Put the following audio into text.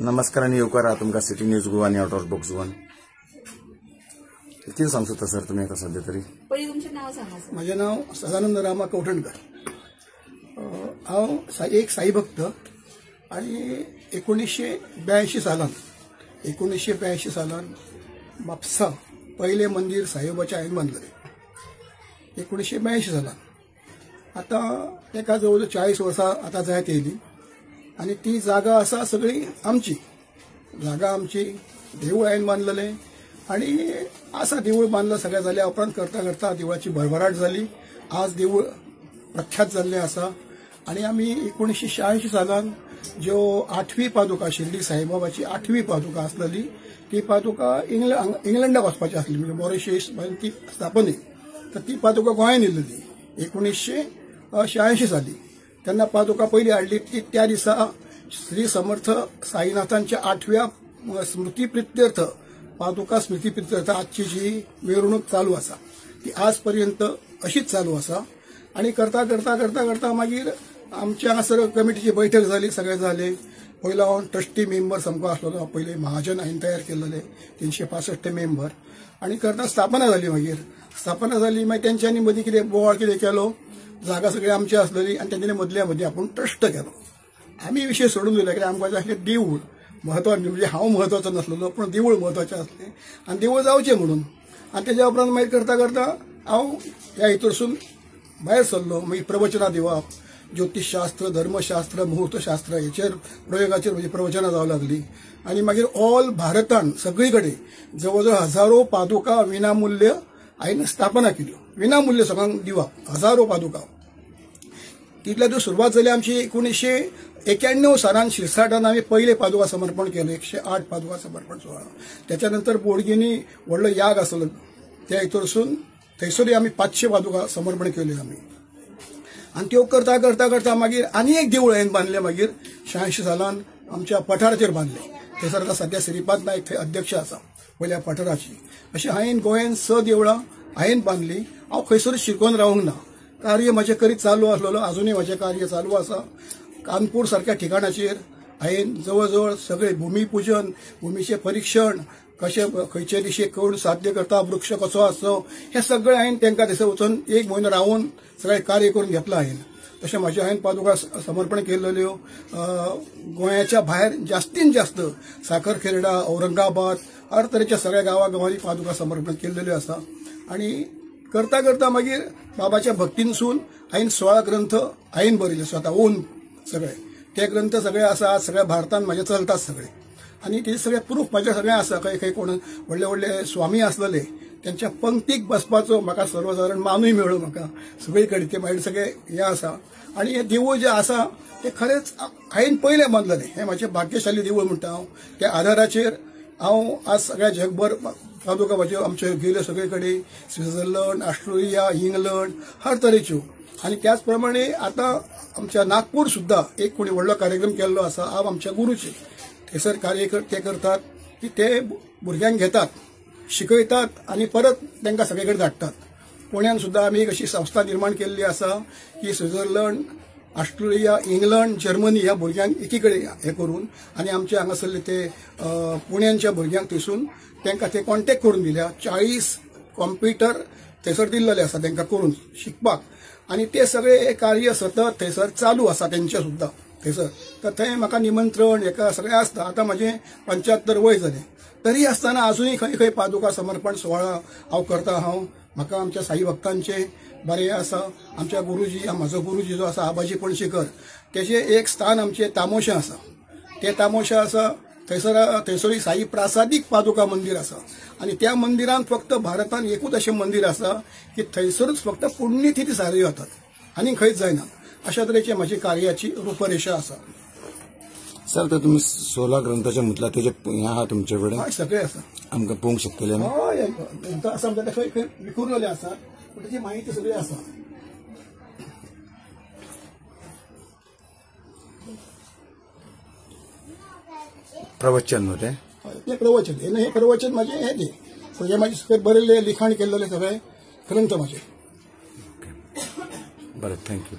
नमस्कार आणि येवकार आहात तुमका सिटी न्यूज गोवा आणि आउट ऑफ बॉक्स वन किती सांगू शकता सर तुम्ही आता सध्या तरी पहिले तुमचे नाव सांगा सर. माझे नाव सदानंद रामा कवठणकर. हांव एक साई भक्त आणि 1982 सालान म्हापसा पहिले मंदिर साईबाबाचें हांवें बांदलें 1982 सालान. आता एका जवळ 40 वर्सां आता जायत येयली आणि ती जागा आसा सगळी आमची जागा आमची. देवूळ हांवें बांदलेलें आणि असा देवूळ बांदलं सगळें जाल्या उपरांत करता करता देवळाची भरभराट जाली. आज देवूळ प्रख्यात जाल्लें आसा आणि आमी 1986 सालान ज्यो 8वी पादुका शिर्डी साईबाबाची 8वी पादुका आसलेली ती पादुका इंग्लंडाक वचपाची आसली म्हणजे मॉरिशस ती स्थापने तर ती पादुका गोंयांत येयलेली 1986 साली. तेन्ना पादुका पयली हाडली ती त्या दिसा श्री समर्थ साईनाथांच्या 8व्या स्मृतीप्रित्यर्थ पादुका स्मृतीप्रित्यर्थ आजची जी मिरवणूक चालू आसा ती आज पर्यंत अशीच चालू आसा. आणि करता करता करता करता मागीर आमच्या हांगासर कमिटीची बैठक जाली सगळे जाले. पयलो हांव ट्रस्टी मेंबर सामको आसलेलो पयले महाजन हांवें तयार केल्लेले 365 मेंबर आणि करता स्थापना जाली. मागीर तेंच्यांनी मदीं कितें बोवाळ कितें केलो जागा सगळी आमची आसलेली आणि तेंच्यांनी मदल्या मदीं आपूण ट्रस्ट केलो. आमी विशय सोडून दिले कित्याक आमकां जाय आसलें देवूळ महत्वाचें म्हणजे हांव महत्वाचो नासलेलो पूण देवूळ महत्वाचें आसलें आनी देवूळ जावचें म्हणून. आनी तेज्या उपरांत मागीर करता करता हांव ह्या हितूरसून भायर सरलो. मागीर प्रवचनां दिवप ज्योतिषशास्त्र धर्मशास्त्र मुहूर्तशास्त्र हेचेर प्रयोगाचेर म्हजी प्रवचनां जावं लागली. आनी मागीर ऑल भारतांत सगळी कडेन जवळ जवळ हजारो पादुका विनामूल्य हांवें स्थापना केल्यो. विनामूल्य सगळ्यांक दिवप हजारो पादुका. तितल्यातून सुरवात जाली आमची 1991 सालान शिरसाटान आमी पयले पादुका समर्पण केलें 108 पादुका समर्पण सोहळा. त्याच्या नंतर बोडगिनी व्हडलो याग आसलो त्या हितूरसून थंयसरूय आमी 500 पादुका समर्पण केल्यो आमी. आनी त्यो करता करता करता मागीर आनी एक देवूळ हांवें बांदलें मागीर 86 सालान आमच्या पठाराचेर बांदलें. थंयसर आतां सध्या श्रीपाद नायक थंय अध्यक्ष आसा पयल्या पठाराची. अशें हांवें गोंयांत 6 देवळां हांवें बांदलीं. हांव खंयसरूच शिरकोन रावूंक ना. कार्य म्हजें करीत चालू आसलेलो अजूनय म्हजें कार्य चालू आसा. कानपूर सारक्या ठिकाणाचेर हांवें जवळ जवळ सगळें भुमिपूजन भुमीचें परीक्षण कशें खंयचे दिशे कोण साध्य करता वृक्ष कसो आसचो हें सगळें हांवें तांकां थंयसर वचून 1 म्हयनो रावून सगळें कार्य करून घेतलां हांवें. तशें म्हाज्या हांवें पादुका समर्पण केल्ल्यो गोंयाच्या भायर जास्तीत जास्त साखरखेर्डा औरंगाबाद हर तरेच्या सगळ्या गांवांनी पादुका समर्पण केल्ल्यो आसा. आनी करता करता मागीर बाबाच्या भक्तीनसून हांवें 16 ग्रंथ हांवें बरयले स्वता ओन सगळे. ते ग्रंथ सगळे आसा सगळ्या भारतांत म्हाजे चलतात सगळे. आनी तेजे सगळे प्रूफ म्हाजे सगळें आसा. खंय खंय कोण व्हडले व्हडले स्वामी आसलेले त्यांच्या पंक्तीक बसपाचो म्हाका सर्वसाधारण मानूय मेळ्ळो म्हाका सगळे कडेन. ते म्हाजे सगळे हें आसा. आनी हें देवूळ जें आसा तें खरेंच हांवें पयलें बांदलेलें. हें म्हाजें भाग्यशाली देवूळ म्हणटा हांव. त्या आधाराचेर हांव आज सगळ्या जगभर पादुका म्हाज्यो आमच्यो गेल्यो सगळे कडेन स्वित्झर्लंड ऑस्ट्रेलिया इंग्लंड हर तरेच्यो. आनी त्याच प्रमाणे आतां आमच्या नागपूर सुद्दां एक कोणी व्हडलो कार्यक्रम केल्लो आसा. हांव आमच्या गुरूचे थंयसर कार्य ते करतात की ते भुरग्यांक घेतात शिकयतात आणि परत तांकां सगळे कडेन धाडटात. पुण्यान सुद्दां आमी एक अशी संस्था निर्माण केल्ली आसा की स्वित्झर्लंड ऑस्ट्रेलिया इंग्लंड जर्मनी ह्या भुरग्यांक एकी कडेन हें करून आनी आमचे हांगासरले ते पुण्यांच्या भुरग्यांक थंयसून तांकां ते कॉन्टॅक्ट करून दिल्या. 40 कॉम्प्युटर थंयसर दिल्लेले आसा तांकां करून शिकपाक. आनी ते सगळे कार्य सतत थंयसर चालू आसा तेंचें सुद्दां थंयसर. तर थंय म्हाका निमंत्रण हेका सगळें आसता. आतां म्हाजें 75 वय जालें तरी आसतना अजूनय खंय खंय पादुका समर्पण सोहळा हांव करता. म्हाका आमच्या साई भक्तांचें बरें आसा. आमच्या गुरुजी म्हाजो गुरुजी जो आसा आबाजी पणशीकर तेजें एक स्थान आमचें तामोशा आसा. तें तामोशा आसा थंयसरूय साई प्रासादीक पादुका मंदिर आसा. आनी त्या मंदिरांत फक्त भारतांत एकूच अशें मंदिर आसा की थंयसरूच फक्त पुण्यतिथी साजरी जातात आनी खंयच जायना. अशा तरेची म्हजी कार्याची रूपरेषा आसा. सर तर तुम्ही 16 ग्रंथाचे म्हटला तेजे हें आहा तुमचे कडेन हय सगळे आसा. आमकां पळोवंक शकतले न्हू. हय ग्रंथ आसा आमच्या खंय खंय विखुरलेले आसा पूण तेची माहिती सगळी आसा. प्रवचन न्हू ते प्रवचन हे प्रवचन माझे हे सगळे माझे सगळे बरयले लिखाण केलेले सगळे ग्रंथ माझे. बरें थँक्यू.